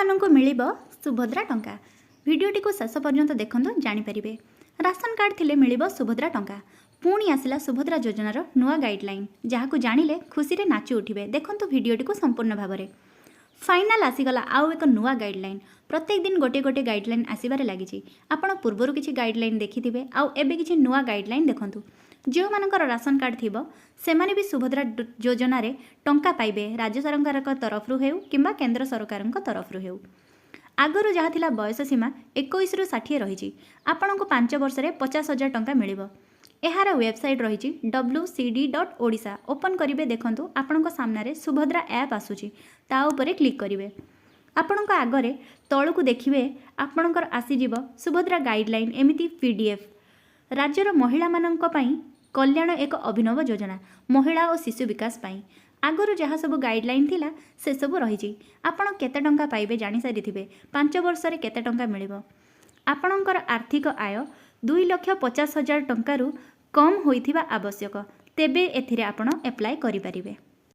मानंको मिलिबो सुभद्रा टंका। भिडियोटी को शेष पर्यंत देखंतु जानि परिबे। राशन कार्ड थिले मिलिबो सुभद्रा टंका। पुणी आसिला सुभद्रा योजनार नुआ गाइडलाइन जहाकु जानिले खुशी रे नाचि उठिबे। देखंतु भिडियोटी को संपूर्ण भाबरे। फाइनाल आसीगला आउ एक नुआ गाइडलाइन। प्रत्येक दिन गोटे गोटे गाइडलाइन आसीबारे लागिछि। आपण पूर्वरु किछि गाइडलाइन देखिथिबे आउ एबे किछि नुआ गाइडलाइन देखंतु। जो मानकर राशन कार्ड थिबो सेमाने भी सुभद्रा योजना रे टंका पाइबे। राज्य सरकार तरफ हेउ किंबा केंद्र सरकार तरफ हेउ। आगरु जहाँ थिला बयस सीमा 21 रु 60 रही। आपण को 5 वर्ष रे 50,000 टंका मिलिबो। एहार वेबसाइट रही wcd.odisha। ओपन करिवे देखंतु आपण सामने रे सुभद्रा ऐप आसुची। ता उपरे क्लिक करिवे। आपण आगरे तळकु देखिवे आपणकर आसीजिवो सुभद्रा गाइडलाइन एमिति पीडीएफ। राज्यर महिला मानंक पई कल्याण एक अभिनव योजना महिला और शिशु विकास पाई। आगरु जहाँ सब गाइडलाइन थिला से सब रही। आपण केते टंका पाइबे जानि सारिथिबे। 5 वर्ष रे केते टंका मिलिबो। आपणकर आर्थिक आय 2,50,000 टंका रु कम होइथिबा आवश्यक। तेबे एथिरे आपण अप्लाई करि परिबे।